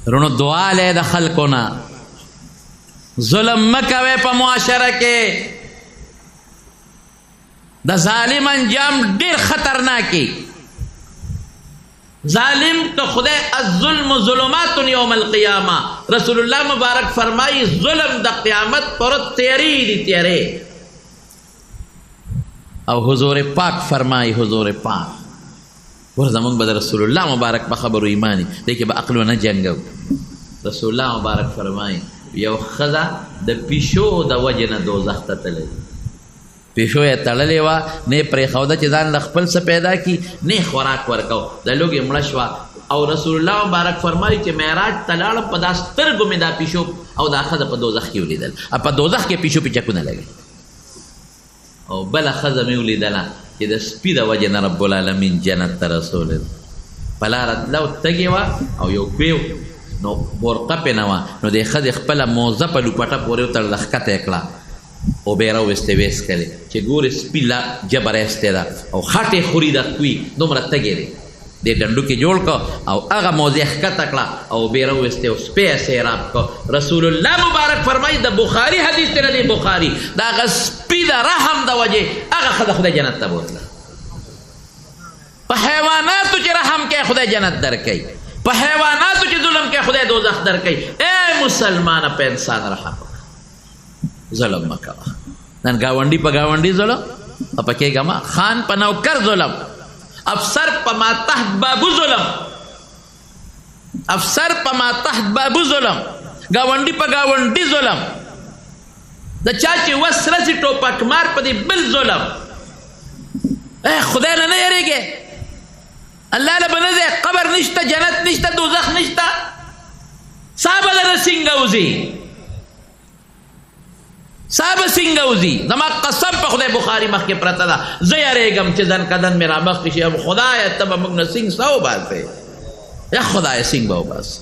رونو دعا لے د خلقنا ظلم مکوے پا معاشرہ کے دا ظالم انجام دیر خطرناکی ظالم تو خدای الظلم ظلمات یوم القیامہ رسول اللہ مبارک فرمائی ظلم دا قیامت پر تیری دی تیرے او حضور پاک فرمائی حضور پاک ورزمون با رسول اللہ مبارک بخبر و ایمانی دیکھے با عقل و نجنگو رسول اللہ مبارک فرمائی یو خدا دا پیشو دا وجن دوزخ تا تللی پیشو یا تللی وا نه پری خوده چه دان لخپل سا پیدا کی نه خوراک ورکو دا لوگ امرشوا او رسول اللہ مبارک فرمائی چه معراج تلالم پا دا سترگو میں دا پیشو او دا خدا پا دوزخ کی ولی دل اپا دوزخ کے پیشو پی چکو نلگی او بلا خدا میں ولی دلا چه دا سپی دا وجن رب العالمین جنت تا رسول پلارت لو تگی وا او یو کویو نو برقه پی نوا نو دی خد اخپلا موزه پا لوپٹا پوریو تر لخکت اکلا او بیراو استویس کلی چه گور سپی لا جبر استه دا او خاٹ خوری دا کوی دومره تگی دی دی ڈنڈو کی جوڑ کو او اغا موزه اخکت اکلا او بیراو استو سپی سیراب کو رسول اللہ مبارک فرمائی دا بخاری حدیث تیرا دی بخاری دا اغا سپی دا رحم دا وجه اغا خدا جنت تا بوتلا پا حیواناتو چه رحم کے خدا جنت در کئی پا حیواناتو چی ظلم کے خدای دوزخ در کئی اے مسلمان پا انسان رحم ظلم مکوا نن گاونڈی پا گاونڈی ظلم اپا کے گما خان پا نوکر ظلم افسر پا ما تحت بابو ظلم افسر پا ما تحت بابو ظلم گاونڈی پا گاونڈی ظلم دا چاچی وسرسی ٹوپک مار پا دی بل ظلم اے خدای لنے یری گے اللہ لبنہ دے قبر نشتا جنت نشتا دوزخ نشتا صحابہ در سنگوزی صحابہ سنگوزی زما قسم پا خدای بخاری مخ کے پرتا دا زیاریگم چیزن کدن میرا مخ کشی اب خدای تبا مگن سنگ ساو باز پہ یا خدای سنگ باو باز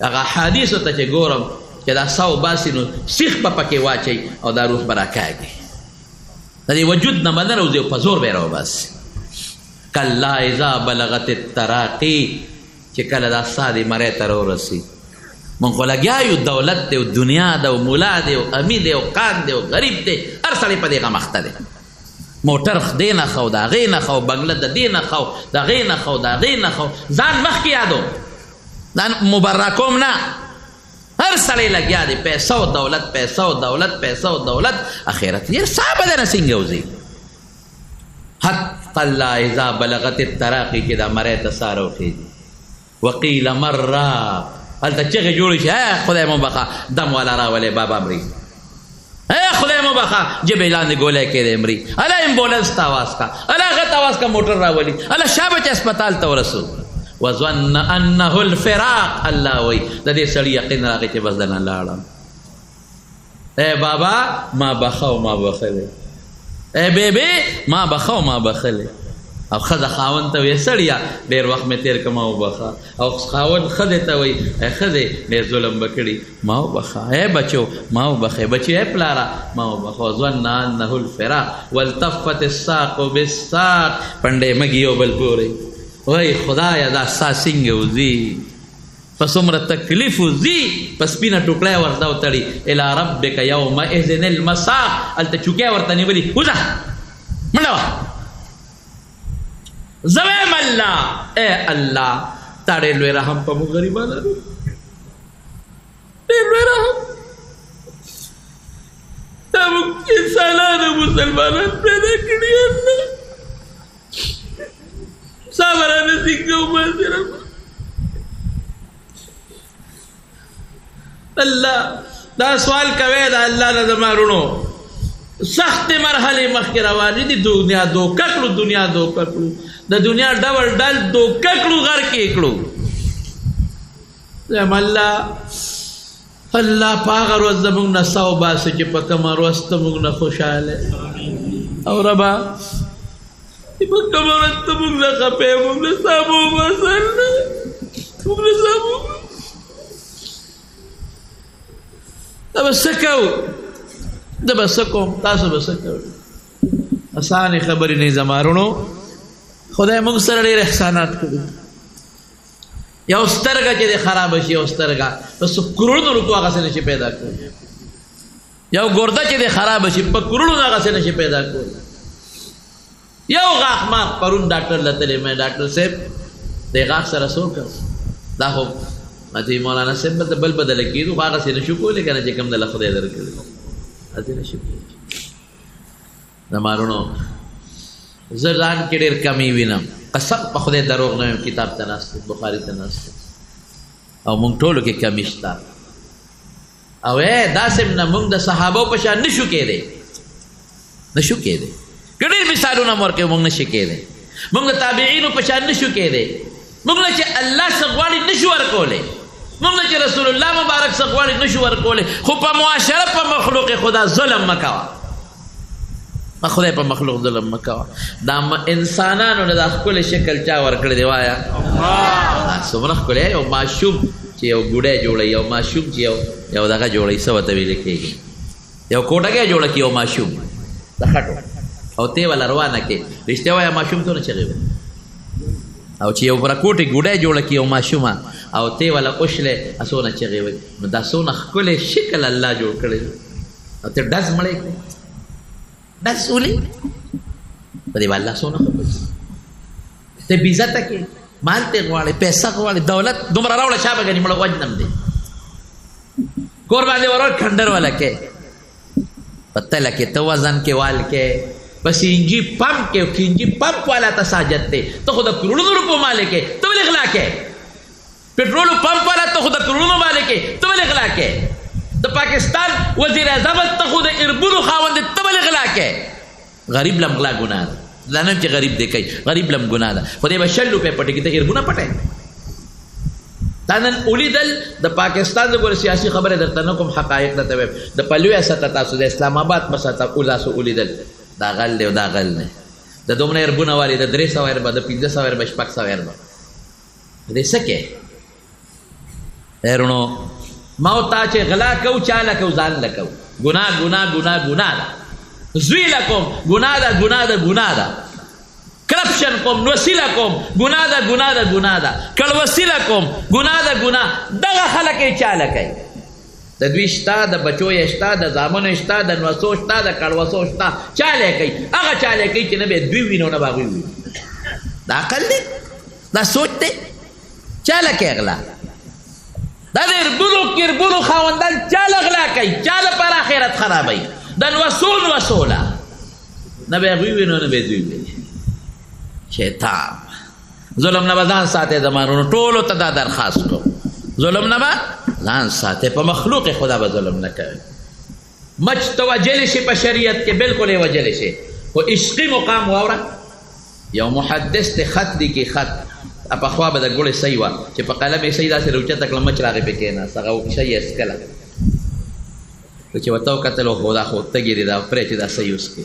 اگا حدیثو تا چے گورم چے دا ساو باسی نو سیخ پا پاکی واچی او دا روح برا کاگی دا دی وجود نمدن روزی و پزور بیراو باسی کلا اذا بلغت التراقی چه کلا دا سادی مرے ترو رسی من کو لگیایو دولت دے و دنیا دے و مولا دے و امی دے و قان دے و غریب دے ار سڑی پا دے غا مختا دے موٹر دے نخو دا غی نخو بنگلہ دا دے نخو دا غی نخو دا غی نخو زان مخ کیا دو زان مبرکوم نا ہر سڑی لگیا دے پیسو دولت پیسو دولت پیسو دولت اخیرت یہ صحابہ دے نسنگوزی حتی اللہ اذا بلغت التراقی کی دا مرے تسارو خید وقیل مرہ حالتا چگه جوڑی شی اے خدای مبخا دم والا را ولی بابا امری اے خدای مبخا جب اعلان گولے کے دے امری اللہ ایمبولنس تاواز کا اللہ غط آواز کا موٹر را ولی اللہ شابچ اسپتال تو رسول وظن انه الفراق اللہ وی دا دے سڑی یقین راقی چے بس دنا لارا اے بابا ما بخاو ما بخلے اے بیبی ما بخاو ما بخلے او خدا خاون تا وی سڑیا دیر وقت میں تیر کماو بخا او خاون خدے تا وی اے خدے دیر ظلم بکڑی ماو بخا اے بچو ماو بخے بچی اے پلارا ماو بخا ظن انه الفراق والتفت الساق بالساق پنڈے مگیو بلپورے وی خدایا دا سا سنگو زی پس عمر تکلیف زی پس پینا ٹکڑے ورداو تڑی الى ربک یوم اذن المساق التا چکے ورطانی بلی اوزا منڈوا زویم اللہ اے اللہ تاڑے لوے رحم پا مو غریبانا رو اے لوے رحم تا مو انسانان مسلمانان پیدا کری اللہ سابران سنگو مازی رحم اللہ دا سوال کوئے دا اللہ نا زمارونو سخت مرحلے مخ کے روانی دی دنیا دو ککلو دنیا دو ککلو دا دنیا ڈبل ڈل دو ککلو غر کے اکلو زم اللہ اللہ پاغ روز مونگ نا ساو باسو چی پا کمار وست مونگ نا خوش آلے اور ربا پا کمار وست مونگ نا خپے مونگ نا سامو باسر مونگ نا سامو دبا سکو دبا سکو تاسو بسکو آسانی خبری نہیں زمارونو خدای مونږ سره ډېر احسانات کړي یو سترګه چې د خرابه شي یو سترګه په کروڑونو روپو هغسې نشي پیدا کولی یو ګرده چې د خرابه شي په کروڑونو هغسې نشي پیدا کولی یو غاښ ما پرون ډاکټر له تللی مې ډاکټر صاحب د غاښ سره څه وکړ دا خو مته مولانا صاحب به بل بدله کېدو خو هغسې نشو کولی که نه چې کوم دله خدای درکړي هسې نشو کولی د مارونو زه ځان کې ډېر کمی وینم قسم په خدای دروغ نه ویم کتاب ته ناست بخاري ته ناست او مونږ ټولو کې کمی شته او داسې نه مونږ د صحابو په شان نشو کېدی نشو کېدی که ډېر مثالونه مو ورکوي مونږ نشي کېدی مونږ د تابعینو په شان نشو کېدی مونږ له چې الله څه غواړي نشو ورکولی مونږ له چې رسول الله مبارک څه غواړي نشو ورکولی خو په معاشره په مخلوق خدا ظلم مه کوه خدای په مخلوق ظلم مه کوه دا انسانانو نه دا ښکلی شکل چا ورکړی دی وایه څومره ښکلی یو ماشوم چې یو ګوډی جوړوي یو ماشوم چې یو دغه جوړوي څه ورته ویل کېږي یو کوټګی جوړه کړي یو ماشوم د خټو او تی والا روانه کې رښتیا وایه ماشوم څونه چغې وي او چې یو پرکوټې ګوډی جوړه کړي یو ماشومه او تی والا اوښلی څونه چغې وي نو دا څونه ښکلی شکل الله جوړ کړی او ته ډز مړی کړې ډز ولې په دې به الله څونه خبر ته بې عزته کې مال ته غواړې پیسه غواړې دولت دومره راوړه چا به ګنې مړه وجنم دی کور باندې ورور کھنډر والا کې په تله کې ته وزن کې وال کې په سینجي پمپ کې کینجي پمپ والا ته ساجت دی ته خو د کروڑونو روپو مالک کې ته ولې غلا کې پټرولو پمپ والا ته خو د کروڑونو مالک کې ته ولې غلا کې د پاکستان وزیر اعظم ته خو د اربونو خاوند ته ولې غلا کې غریب لم غلا ګناه ده دا نه چې غریب دی کوي غریب لم ګناه ده خدای به 100 روپۍ پټې کې ته اربونه پټې دا نن ولیدل د پاکستان د ګور سیاسي خبره درته نه کوم حقایق درته وایم د پلوې سطح تاسو د اسلام آباد په سطح تاسو ولیدل دا غل دی او دا غل نه د دومره اربونه والي د 300 اربه د 500 اربه 600 اربه دې څه کې هرونو ما او تا چې غلا کو چاله کو ځان لکو ګناه ګناه ګناه ګناه ده زوی لکم ګناه ده ګناه ده ګناه ده کرپشن کوم وسیله کوم ګناه ده ګناه ده ګناه ده کړ وسیله کوم ګناه ده ګناه دغه خلک یې چاله کوي د دوی شته د بچو یې شته د زامنو شته د نوسو شته د کړوسو شته چاله کوي هغه چاله کوي چې نه به دوی وینو نه به هغوی ویني دا عقل دی دا سوچ دی چاله کوي غلا دا د اربونو خاوندان چاله غلا کوي چاله پر آخرت خرابوي د نوسوله نه به هغوی وینو نه به دوی ویني شیطان ظلم نه به ځان ساتئ زمانونو ټولو ته دا درخواست کوم ظلم نه به ځان ساتئ په مخلوق خدا به ظلم نه کوئ مچ ته وجلی شي په شریعت کې بلکل یې وجلی شي خو عشقي مقام واوره یو محدث ته خط لیکي خط پخوا به د ګوړې صحیح وه چې په قلم یې صحیح داسې راوچته کړه مچ راغې پې کېناست هغه شی یې اسکله چې ورته وکتل خو دا خو تږي دی دا پرې چې دا صحیح وسکې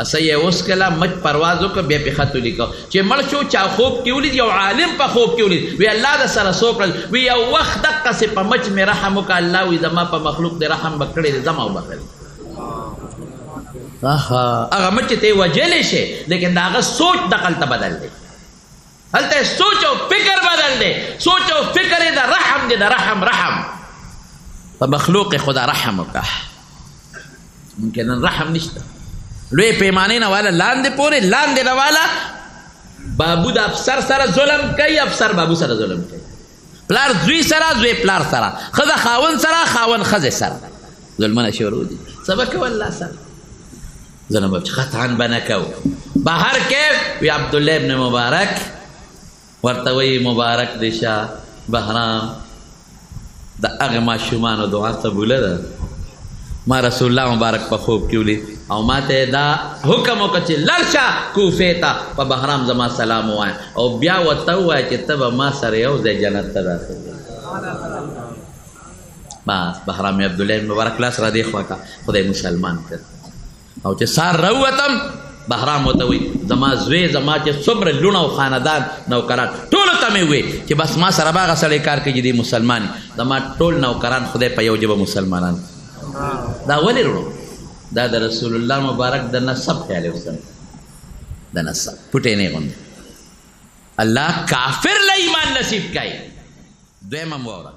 صحیح یې وسکله مچ پرواز وکړه بیا پې خط ولیکه چې مړ شو چا خوب کې ولید یو عالم په خوب کې ولید وی الله د سره څو کړل وی یو وخت دقسې په مچ مې رحم وکړه الله وی زما په مخلوق دې رحم به کړی دی زما وبخل هغه مچ ته یې وجلی شي لیکن د هغه سوچ دقلته بدل دی هلته سوچ او فکر بدل دی سوچ او فکر یې د رحم دی د رحم په مخلوق خدا رحم وکړه ممکن رحم نشته لوی پیمانې نه والا لاندې پورې لاندې نه والا بابو د افسر سره ظلم کوي افسر بابو سره ظلم کوي پلار زوی سره زوی پلار سره ښځه خاوند سره خاوند ښځې سره ظلمونه شروع دي څه به کوو الله سره ظلم به قطعا به نه کوو بهر کې وی عبدالله ابن مبارک ورته وایي مبارک دی شه بهرام د هغې ماشومانو دعا قبوله ده ما رسول الله مبارک په خوب کې ولید او ما ته دا حکم وکړه چې لاړ شه کوفې ته په بهرام زما سلام ووایه او بیا ورته ووایه چې ته به ما سره یو ځای جنت ته داخل بس بهرام عبدالله مبارک لاس را دې خوا کړه خدای مسلمان کړ او چې سار راووتم بهرام ورته وایي زما زوی زما چې څومره لوڼه او خاندان نوکران ټولو ته مې ووایي چې بس ما سره به هغه سړی کار کوي چې دی مسلمان زما ټول نوکران خدای په یو ژبه مسلمانان دا ولې وروڼو دا د رسول الله مبارک د نسب خیال وساتئ د نسب پټې نه غوندې الله کافر له ایمان نصیب کوي دویم هم واوره